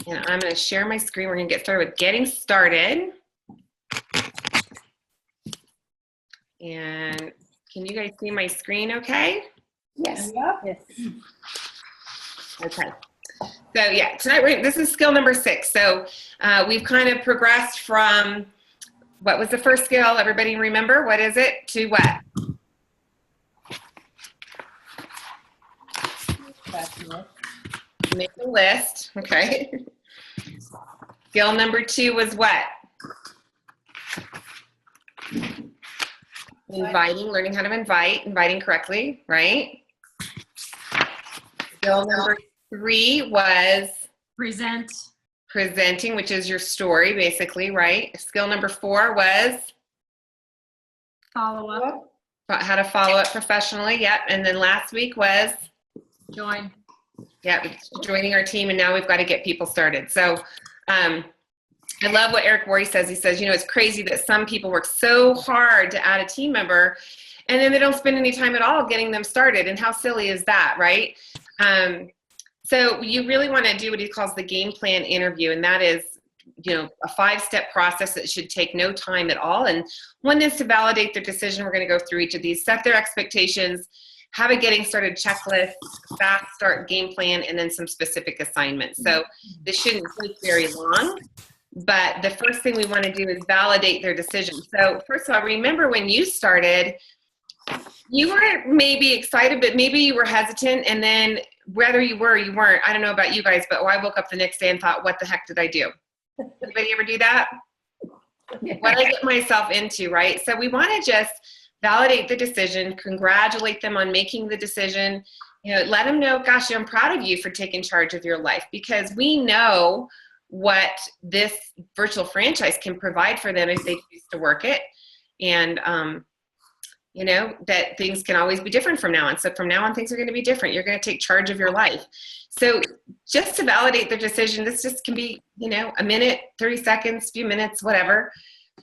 And I'm going to share my screen. We're going to get started with getting started. And can you guys see my screen okay? Yes. Yes. Okay. So yeah, tonight this is skill number 6. So we've kind of progressed from, what was the first skill? Everybody remember? What is it? To what? Make a list. Okay. Skill number 2 was what? Inviting, learning how to inviting correctly, right? Skill number 3 was presenting, which is your story, basically, right? Skill number 4 was Follow up. how to follow up professionally. Yep. And then last week was Join. joining our team, and now we've got to get people started. So I love what Eric Worre says. He says, it's crazy that some people work so hard to add a team member, and then they don't spend any time at all getting them started. And how silly is that, right? So you really want to do what he calls the game plan interview, and that is, a 5-step process that should take no time at all. And one is to validate their decision. We're going to go through each of these, set their expectations, have a getting started checklist, fast start game plan, and then some specific assignments. So this shouldn't take very long, but the first thing we want to do is validate their decision. So first of all, remember when you started, you were maybe excited, but maybe you were hesitant, and then whether you were or you weren't, I don't know about you guys, but I woke up the next day and thought, what the heck did I do? Anybody ever do that? What did I get myself into, right? So we want to just validate the decision, congratulate them on making the decision, let them know, gosh, I'm proud of you for taking charge of your life, because we know what this virtual franchise can provide for them if they choose to work it. And, that things can always be different from now on. So from now on, things are going to be different. You're going to take charge of your life. So just to validate their decision, this just can be, a minute, 30 seconds, few minutes, whatever.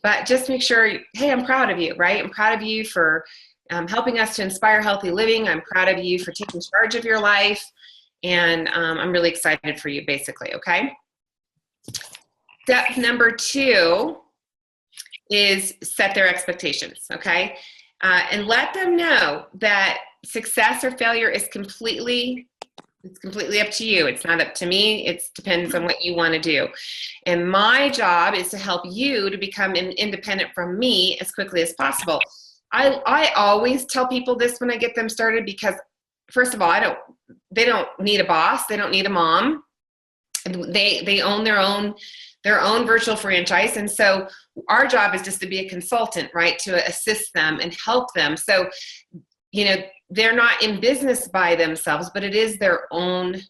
But just make sure, hey, I'm proud of you, right? I'm proud of you for helping us to inspire healthy living. I'm proud of you for taking charge of your life. And I'm really excited for you, basically, okay? Step number 2 is set their expectations, okay? And let them know that success or failure is completely up to you. It's not up to me. It depends on what you want to do. And my job is to help you to become independent from me as quickly as possible. I always tell people this when I get them started, because first of all, they don't need a boss. They don't need a mom. They own their own virtual franchise. And so our job is just to be a consultant, right? To assist them and help them. So, they're not in business by themselves, but it is their own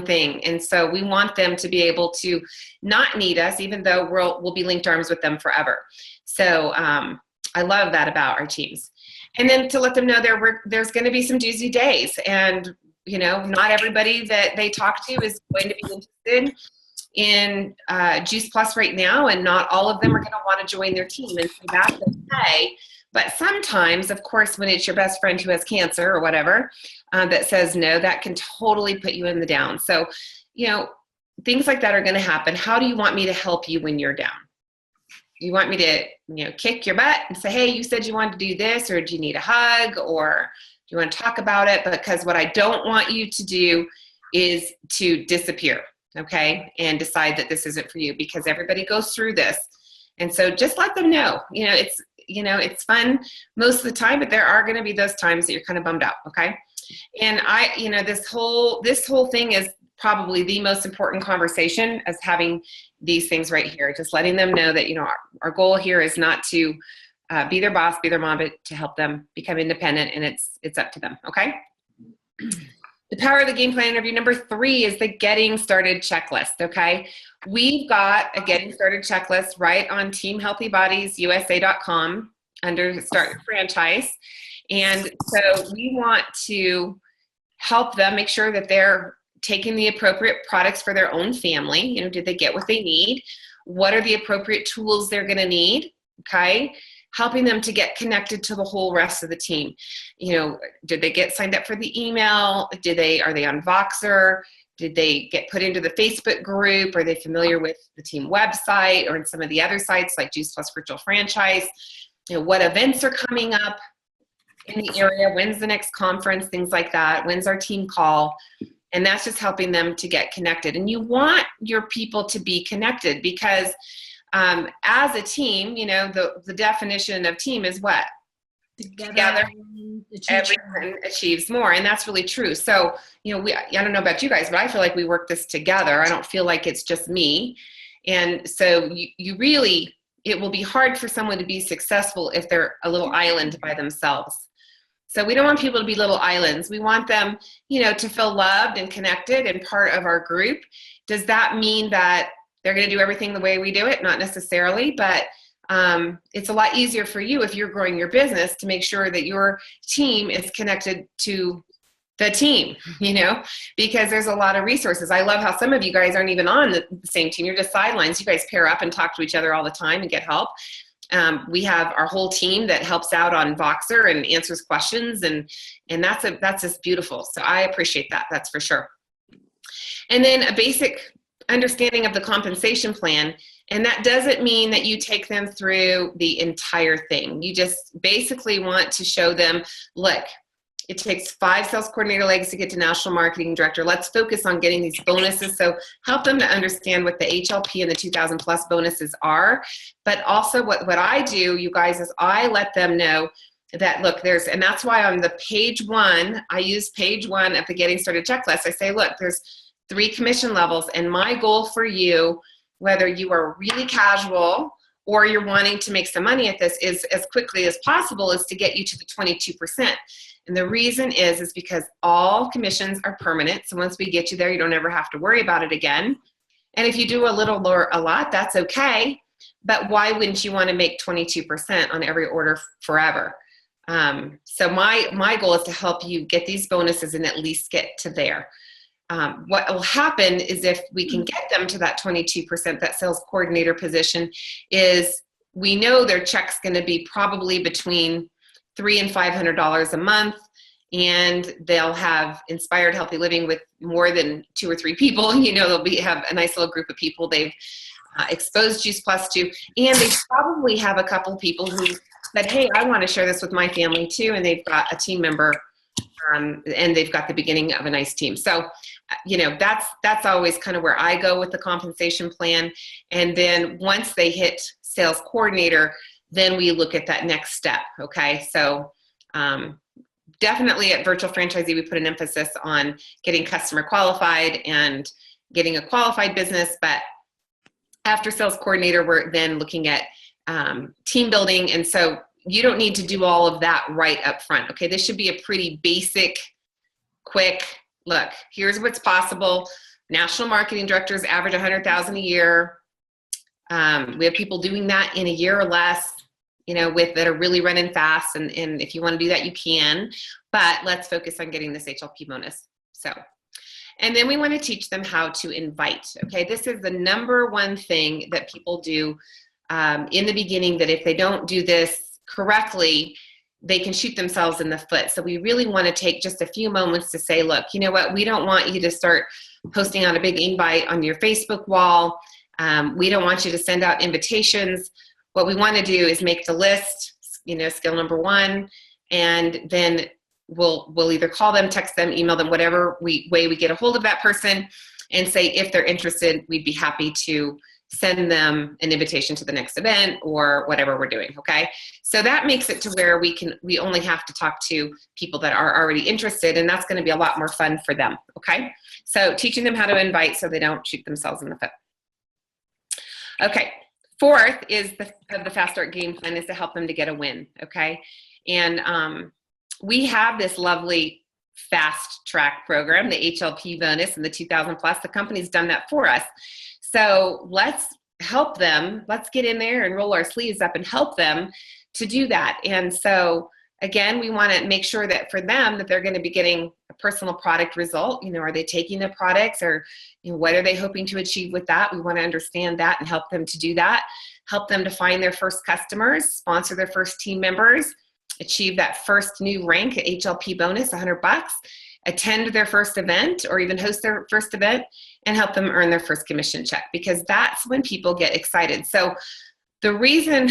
thing. And so we want them to be able to not need us, even though we'll be linked arms with them forever. So I love that about our teams. And then to let them know there's going to be some doozy days, and not everybody that they talk to is going to be interested in Juice Plus right now, and not all of them are going to want to join their team, and so that's okay. But sometimes, of course, when it's your best friend who has cancer or whatever that says no, that can totally put you in the down. So, things like that are going to happen. How do you want me to help you when you're down? Do you want me to, kick your butt and say, hey, you said you wanted to do this, or do you need a hug, or do you want to talk about it? Because what I don't want you to do is to disappear, okay, and decide that this isn't for you, because everybody goes through this. And so just let them know, it's fun most of the time, but there are going to be those times that you're kind of bummed out. Okay. And this whole thing is probably the most important conversation, as having these things right here, just letting them know that, our goal here is not to be their boss, be their mom, but to help them become independent, and it's up to them. Okay. The power of the game plan interview number 3 is the getting started checklist. Okay. We've got a getting started checklist right on teamhealthybodiesusa.com under Start Your Franchise. And so we want to help them make sure that they're taking the appropriate products for their own family. Did they get what they need? What are the appropriate tools they're going to need? Okay. Helping them to get connected to the whole rest of the team. Did they get signed up for the email? Are they on Voxer? Did they get put into the Facebook group? Are they familiar with the team website or in some of the other sites like Juice Plus Virtual Franchise? What events are coming up in the area? When's the next conference? Things like that. When's our team call? And that's just helping them to get connected. And you want your people to be connected because as a team, the definition of team is what? Together everyone achieves more. And that's really true. So, I don't know about you guys, but I feel like we work this together. I don't feel like it's just me. And so you really, it will be hard for someone to be successful if they're a little island by themselves. So we don't want people to be little islands. We want them, to feel loved and connected and part of our group. Does that mean that they're going to do everything the way we do it? Not necessarily, but it's a lot easier for you if you're growing your business to make sure that your team is connected to the team, because there's a lot of resources. I love how some of you guys aren't even on the same team. You're just sidelines. You guys pair up and talk to each other all the time and get help. We have our whole team that helps out on Voxer and answers questions, and that's just beautiful. So I appreciate that. That's for sure. And then a basic understanding of the compensation plan. And that doesn't mean that you take them through the entire thing. You just basically want to show them, look, it takes 5 sales coordinator legs to get to national marketing director. Let's focus on getting these bonuses. So help them to understand what the HLP and the 2,000 plus bonuses are. But also what I do, you guys, is I let them know that, look, and that's why on the page 1, I use page 1 of the Getting Started checklist. I say, look, there's 3 commission levels. And my goal for you, whether you are really casual or you're wanting to make some money at this, is as quickly as possible, is to get you to the 22%. And the reason is because all commissions are permanent. So once we get you there, you don't ever have to worry about it again. And if you do a little or a lot, that's okay. But why wouldn't you want to make 22% on every order forever? So my goal is to help you get these bonuses and at least get to there. What will happen is if we can get them to that 22%, that sales coordinator position, is we know their check's going to be probably between $300 and $500 a month, and they'll have inspired healthy living with more than 2 or 3 people. They'll have a nice little group of people they've exposed Juice Plus to, and they probably have a couple people who said, hey, I want to share this with my family too, and they've got a team member, and they've got the beginning of a nice team. So that's always kind of where I go with the compensation plan. And then once they hit sales coordinator, then we look at that next step. Okay. So definitely at Virtual Franchisee, we put an emphasis on getting customer qualified and getting a qualified business. But after sales coordinator, we're then looking at team building. And so you don't need to do all of that right up front. Okay. This should be a pretty basic, quick, look, here's what's possible. National marketing directors average $100,000 a year. We have people doing that in a year or less, that are really running fast. And if you want to do that, you can, but let's focus on getting this HLP bonus. So, and then we want to teach them how to invite. Okay. This is the number one thing that people do in the beginning, that if they don't do this correctly, they can shoot themselves in the foot. So we really want to take just a few moments to say, look, you know what? We don't want you to start posting out a big invite on your Facebook wall. We don't want you to send out invitations. What we want to do is make the list, skill number 1, and then we'll either call them, text them, email them, whatever way we get a hold of that person, and say if they're interested, we'd be happy to send them an invitation to the next event or whatever we're doing. Okay. So that makes it to where we only have to talk to people that are already interested, and that's going to be a lot more fun for them. Okay. So teaching them how to invite so they don't shoot themselves in the foot. Okay. 4th is the Fast Start game plan is to help them to get a win. Okay. And we have this lovely fast track program, the HLP bonus and the 2,000 plus. The company's done that for us. So let's help them. Let's get in there and roll our sleeves up and help them to do that. And so again, we want to make sure that for them that they're going to be getting a personal product result. Are they taking the products, or what are they hoping to achieve with that? We want to understand that and help them to do that. Help them to find their first customers, sponsor their first team members, achieve that first new rank, HLP bonus, $100. attend their first event or even host their first event, and help them earn their first commission check, because that's when people get excited. So the reason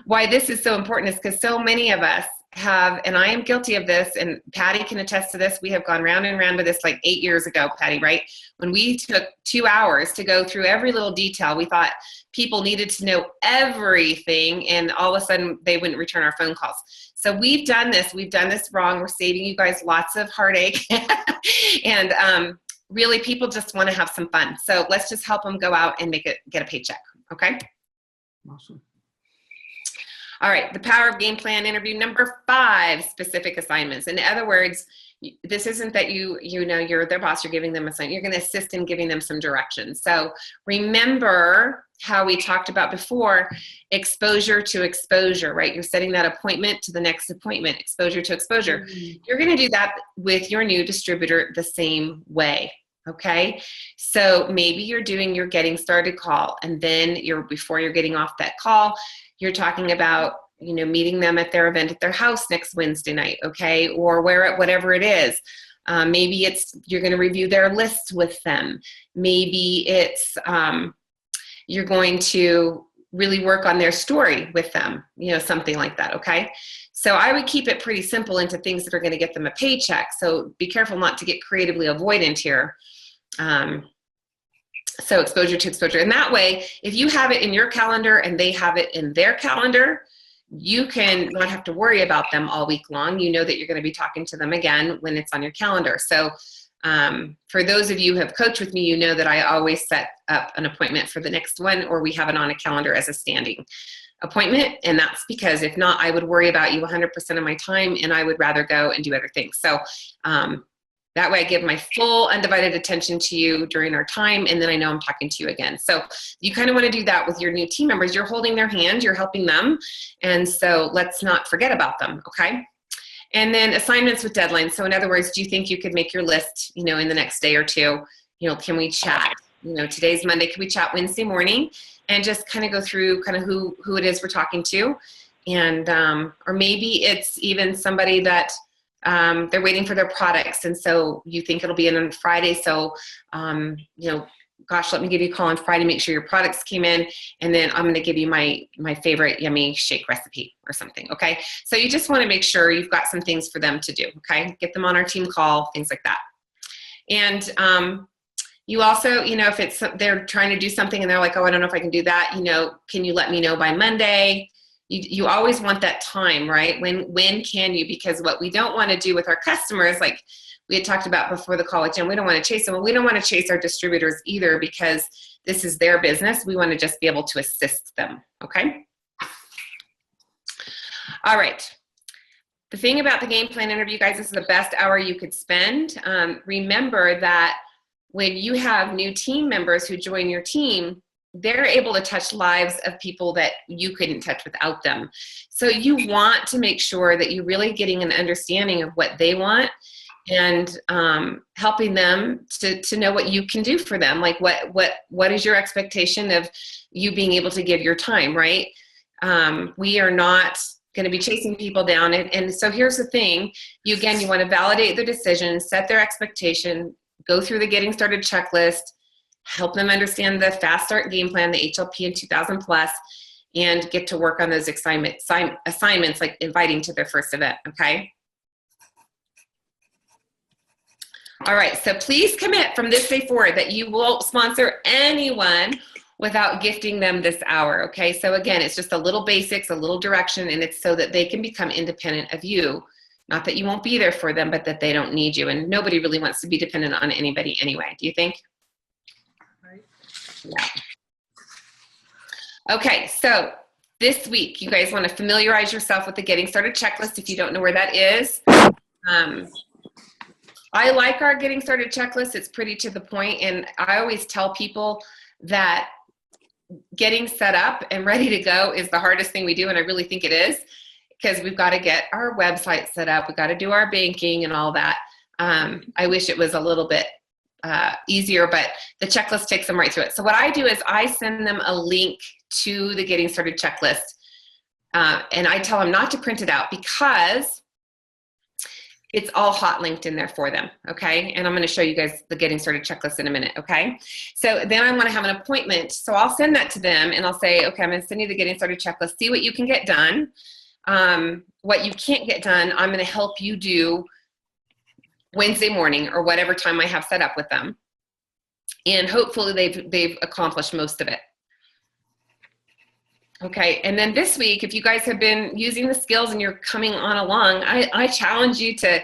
why this is so important is because so many of us have, and I am guilty of this, and Patty can attest to this, we have gone round and round with this like 8 years ago, Patty, right? When we took 2 hours to go through every little detail, we thought people needed to know everything, and all of a sudden they wouldn't return our phone calls. So we've done this wrong. We're saving you guys lots of heartache. And really, people just want to have some fun. So let's just help them go out and get a paycheck, okay? Awesome. All right, the power of game plan interview number 5, specific assignments. In other words, this isn't that you're their boss, you're giving them a assignment. You're going to assist in giving them some direction. So remember how we talked about before, exposure to exposure, right? You're setting that appointment to the next appointment, exposure to exposure. You're going to do that with your new distributor the same way. Okay, so maybe you're doing your getting started call, and then before you're getting off that call, you're talking about, meeting them at their event at their house next Wednesday night, okay, or whatever it is. Maybe you're going to review their lists with them. Maybe it's you're going to really work on their story with them, something like that, okay? So I would keep it pretty simple into things that are going to get them a paycheck. So be careful not to get creatively avoidant here. So exposure to exposure. And that way, if you have it in your calendar and they have it in their calendar, you can not have to worry about them all week long. You know that you're going to be talking to them again when it's on your calendar. So for those of you who have coached with me, you know that I always set up an appointment for the next one, or we have it on a calendar as a standing appointment. And that's because if not, I would worry about you 100% of my time, and I would rather go and do other things. So that way I give my full undivided attention to you during our time, and then I know I'm talking to you again. So you kind of want to do that with your new team members. You're holding their hand, you're helping them, and so let's not forget about them, okay? And then assignments with deadlines. So in other words, do you think you could make your list, in the next day or two? Can we chat? Today's Monday, can we chat Wednesday morning and just kind of go through kind of who it is we're talking to? And, or maybe it's even somebody that they're waiting for their products, and so you think it'll be in on Friday. So, gosh, let me give you a call on Friday, make sure your products came in, and then I'm going to give you my favorite yummy shake recipe or something, okay? So you just want to make sure you've got some things for them to do, okay? Get them on our team call, things like that. And you also, if they're trying to do something and they're like, oh, I don't know if I can do that, can you let me know by Monday? You always want that time, right? When can you? Because what we don't want to do with our customers, like we had talked about before the call with Jim, we don't want to chase them. Well, we don't want to chase our distributors either, because this is their business. We want to just be able to assist them, okay? All right. The thing about the game plan interview, guys, this is the best hour you could spend. Remember that when you have new team members who join your team, they're able to touch lives of people that you couldn't touch without them. So you want to make sure that you're really getting an understanding of what they want, and helping them to know what you can do for them. Like what is your expectation of you being able to give your time, right? We are not going to be chasing people down. And so here's the thing. You want to validate their decision, set their expectation, go through the getting started checklist, help them understand the Fast Start game plan, the HLP and 2000 plus, and get to work on those assignments like inviting to their first event, okay? All right, so please commit from this day forward that you won't sponsor anyone without gifting them this hour, okay? So again, it's just a little basics, a little direction, and it's so that they can become independent of you. Not that you won't be there for them, but that they don't need you. And nobody really wants to be dependent on anybody anyway. Do you think? Yeah. Okay, so this week, you guys want to familiarize yourself with the Getting Started checklist if you don't know where that is. I like our Getting Started checklist. It's pretty to the point, and I always tell people that getting set up and ready to go is the hardest thing we do, and I really think it is, because we've got to get our website set up, we've got to do our banking and all that. I wish it was a little bit easier, but the checklist takes them right through it. So what I do is I send them a link to the Getting Started checklist, and I tell them not to print it out, because It's all hot linked in there for them, okay? And I'm gonna show you guys the getting started checklist in a minute, okay? So then I wanna have an appointment. So I'll send that to them and I'll say, okay, I'm gonna send you the getting started checklist, see what you can get done. What you can't get done, I'm gonna help you do Wednesday morning or whatever time I have set up with them. And hopefully they've accomplished most of it. Okay, and then this week, if you guys have been using the skills and you're coming on along, I challenge you to,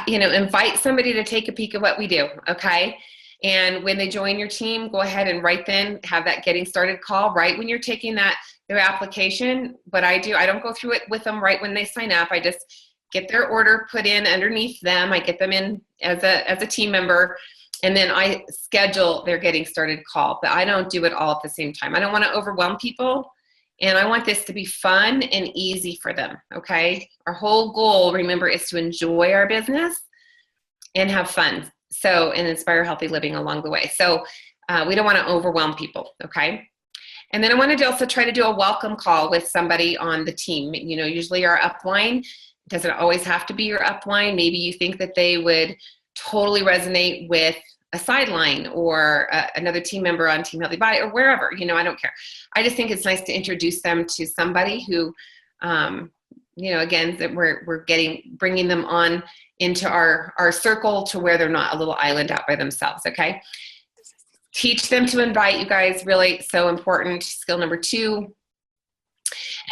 invite somebody to take a peek at what we do, okay? And when they join your team, go ahead and right then have that getting started call right when you're taking their application. What I do, I don't go through it with them right when they sign up. I just get their order put in underneath them. I get them in as a team member, and then I schedule their getting started call. But I don't do it all at the same time. I don't want to overwhelm people. And I want this to be fun and easy for them, okay? Our whole goal, remember, is to enjoy our business and have fun. So, and inspire healthy living along the way. So we don't want to overwhelm people, okay? And then I want to also try to do a welcome call with somebody on the team. Usually our upline, doesn't always have to be your upline. Maybe you think that they would totally resonate with a sideline or another team member on Team Healthy Body or wherever, I don't care. I just think it's nice to introduce them to somebody who, again, that we're bringing them on into our circle to where they're not a little island out by themselves, okay? Teach them to invite, you guys, really so important, skill number 2.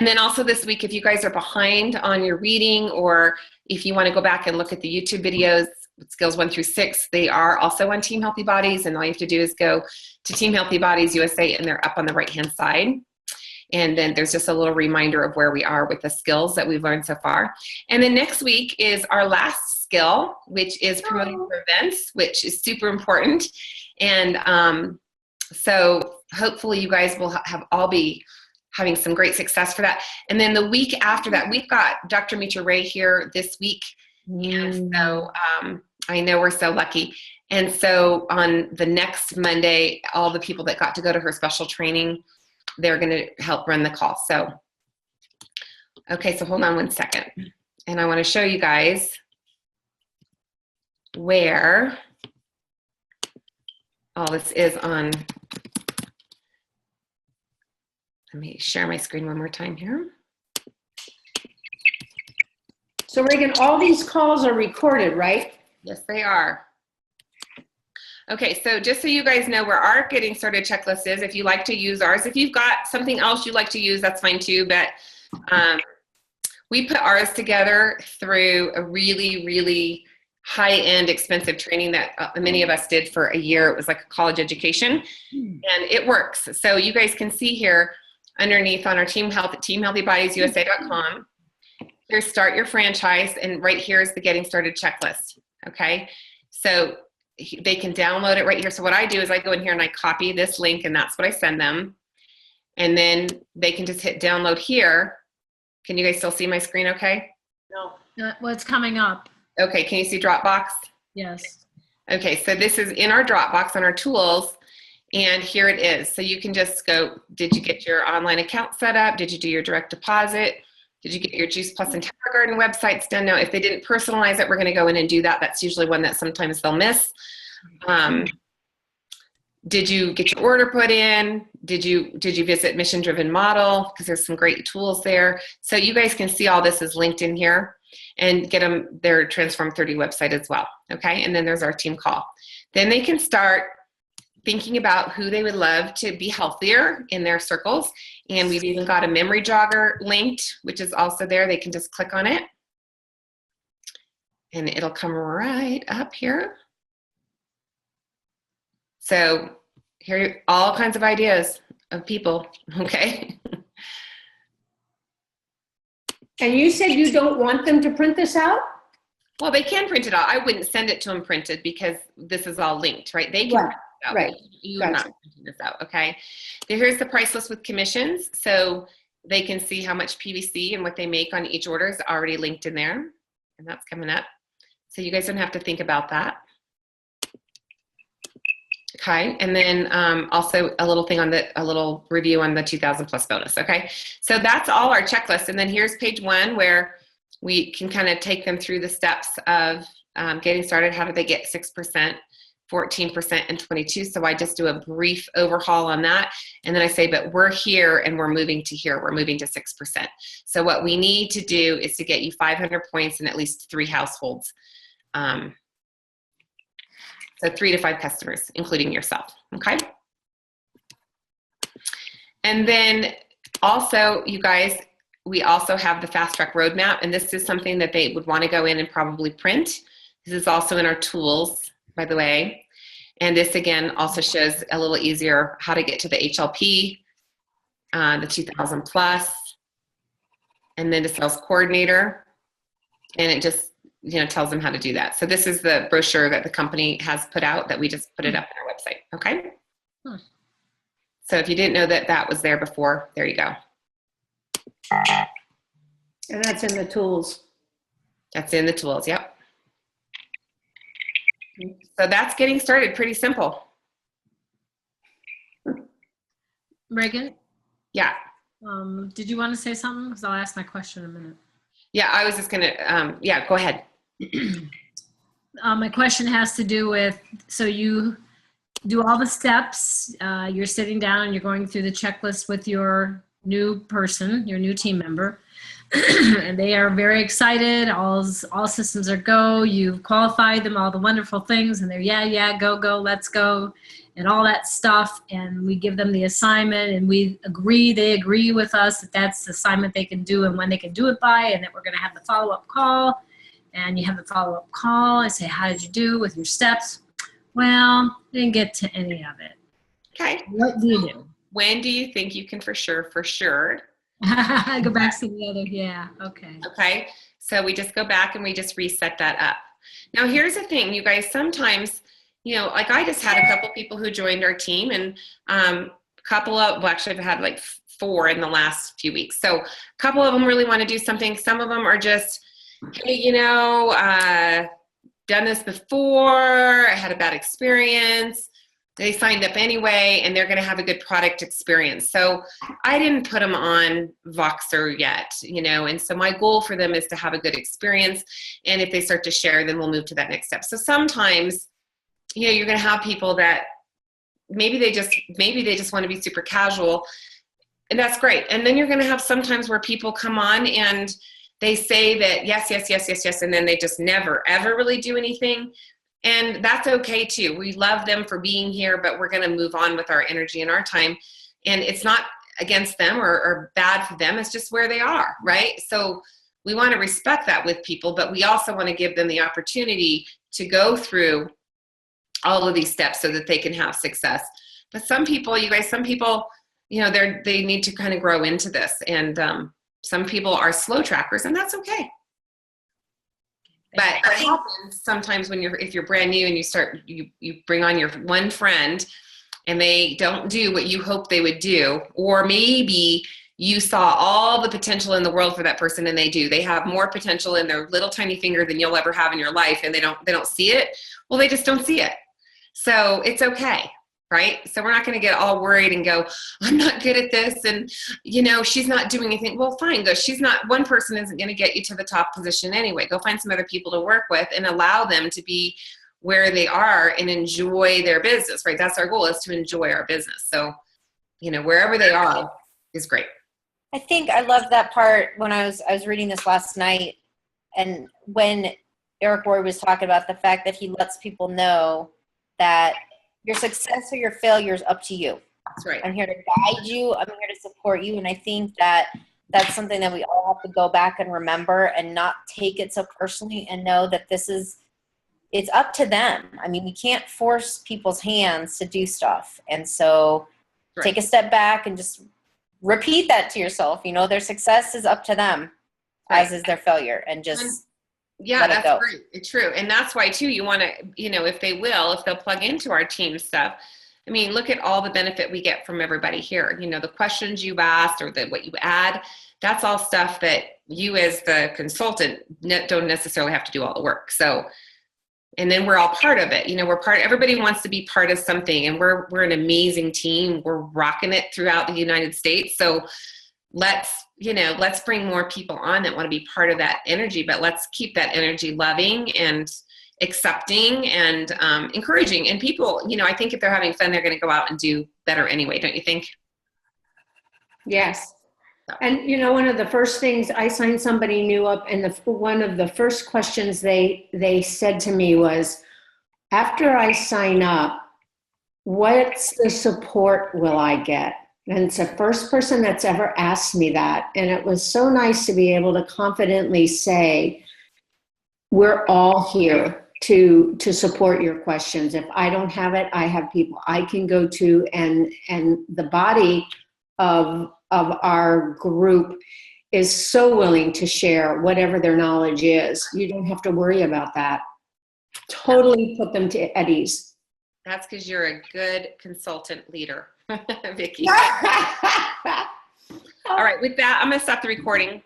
And then also this week, if you guys are behind on your reading, or if you want to go back and look at the YouTube videos, skills 1 through 6, they are also on Team Healthy Bodies, and all you have to do is go to Team Healthy Bodies USA, and they're up on the right-hand side. And then there's just a little reminder of where we are with the skills that we've learned so far. And then next week is our last skill, which is promoting for events, which is super important. And so hopefully you guys will all be having some great success for that. And then the week after that, we've got Dr. Mitra Ray here this week. And so I know we're so lucky. And so on the next Monday, all the people that got to go to her special training, they're going to help run the call. So, okay, so hold on one second. And I want to show you guys where all this is on. Let me share my screen one more time here. So Reagan, all these calls are recorded, right? Yes, they are. Okay, so just so you guys know where our getting started checklist is, if you like to use ours, if you've got something else you like to use, that's fine too, but we put ours together through a really, really high-end expensive training that many of us did for a year. It was like a college education, and it works. So you guys can see here underneath on our teamhealthybodiesusa.com, here's start your franchise, and right here is the getting started checklist, okay? So they can download it right here. So what I do is I go in here and I copy this link, and that's what I send them. And then they can just hit download here. Can you guys still see my screen okay? No. Well, it's coming up. Okay, can you see Dropbox? Yes. Okay, so this is in our Dropbox on our tools, and here it is. So you can just go, did you get your online account set up? Did you do your direct deposit? Did you get your Juice Plus and Tower Garden websites done? Now, if they didn't personalize it, we're gonna go in and do that. That's usually one that sometimes they'll miss. Did you get your order put in? Did you visit Mission Driven Model? Because there's some great tools there. So you guys can see all this is linked in here, and get them their Transform 30 website as well, okay? And then there's our team call. Then they can start thinking about who they would love to be healthier in their circles. And we've even got a memory jogger linked, which is also there. They can just click on it, and it'll come right up here. So here are all kinds of ideas of people, okay? And you said you don't want them to print this out? Well, they can print it out. I wouldn't send it to them printed because this is all linked, right? They can Right, print it out. right. You're Gotcha. not printing this out, okay? Here's the price list with commissions. So they can see how much PVC and what they make on each order is already linked in there. And that's coming up. So you guys don't have to think about that. Okay, and then also a little thing on a little review on the 2,000 plus bonus, okay? So that's all our checklist. And then here's page 1 where we can kind of take them through the steps of getting started. How do they get 6%, 14%, and 22%? So I just do a brief overhaul on that. And then I say, but we're here and we're moving to here. We're moving to 6%. So what we need to do is to get you 500 points in at least 3 households. So 3 to 5 customers, including yourself. Okay. And then also, you guys, we also have the fast track roadmap, and this is something that they would want to go in and probably print. This is also in our tools, by the way. And this again also shows a little easier how to get to the HLP, the 2000 plus, and then the sales coordinator. And it just, tells them how to do that. So this is the brochure that the company has put out that we just put it up on our website. Okay. So if you didn't know that that was there before, there you go. And that's in the tools. That's in the tools. Yep. So that's getting started. Pretty simple. Reagan, Yeah. did you want to say something? Because I'll ask my question in a minute. Yeah. I was just going to, go ahead. My question has to do with, so you do all the steps, you're sitting down and you're going through the checklist with your new person, your new team member, and they are very excited. All systems are go. You've qualified them, all the wonderful things, and they're yeah, go, let's go, and all that stuff. And we give them the assignment, and they agree with us that that's the assignment they can do and when they can do it by, and that we're going to have the follow-up call. And you have the follow-up call. I say, how did you do with your steps? Well, didn't get to any of it. Okay. What do you do? When do you think you can for sure? I go back to the other, yeah, okay. Okay. So we just go back and we just reset that up. Now, here's the thing, you guys, sometimes, like I just had a couple people who joined our team, and actually I've had like 4 in the last few weeks. So a couple of them really want to do something. Some of them are just, hey, done this before, I had a bad experience. They signed up anyway, and they're going to have a good product experience. So I didn't put them on Voxer yet, and so my goal for them is to have a good experience. And if they start to share, then we'll move to that next step. So sometimes, you're going to have people that maybe they just want to be super casual, and that's great. And then you're going to have sometimes where people come on and they say that yes, and then they just never, ever really do anything. And that's okay too. We love them for being here, but we're going to move on with our energy and our time. And it's not against them or bad for them. It's just where they are, right? So we want to respect that with people, but we also want to give them the opportunity to go through all of these steps so that they can have success. But some people, they need to kind of grow into this. And some people are slow trackers, and that's okay. But what happens sometimes if you're brand new and you bring on your one friend and they don't do what you hope they would do, or maybe you saw all the potential in the world for that person and they do. They have more potential in their little tiny finger than you'll ever have in your life, and they don't see it. Well, they just don't see it. So it's okay. Right? So we're not going to get all worried and go, I'm not good at this. And, she's not doing anything. Well, fine. One person isn't going to get you to the top position anyway. Go find some other people to work with and allow them to be where they are and enjoy their business, right? That's our goal, is to enjoy our business. So, wherever they are is great. I think I loved that part when I was reading this last night, and when Eric Roy was talking about the fact that he lets people know that your success or your failure is up to you. That's right. I'm here to guide you. I'm here to support you. And I think that that's something that we all have to go back and remember and not take it so personally, and know that it's up to them. I mean, we can't force people's hands to do stuff. And so take a step back and just repeat that to yourself. Their success is up to them, as is their failure, and just that's great. It's true. And that's why too, you want to, if they'll plug into our team stuff. I mean, look at all the benefit we get from everybody here. The questions you've asked or what you add, that's all stuff that you as the consultant don't necessarily have to do all the work. So, and then we're all part of it. Everybody wants to be part of something, and we're an amazing team. We're rocking it throughout the United States. So let's bring more people on that want to be part of that energy, but let's keep that energy loving and accepting and encouraging. And people, I think if they're having fun, they're going to go out and do better anyway. Don't you think? Yes. And one of the first things, I signed somebody new up, and one of the first questions they said to me was, after I sign up, what's the support will I get? And it's the first person that's ever asked me that. And it was so nice to be able to confidently say, we're all here to support your questions. If I don't have it, I have people I can go to, and the body of our group is so willing to share whatever their knowledge is. You don't have to worry about that. Totally put them at ease. That's because you're a good consultant leader, Vicki. All right, with that, I'm going to stop the recording.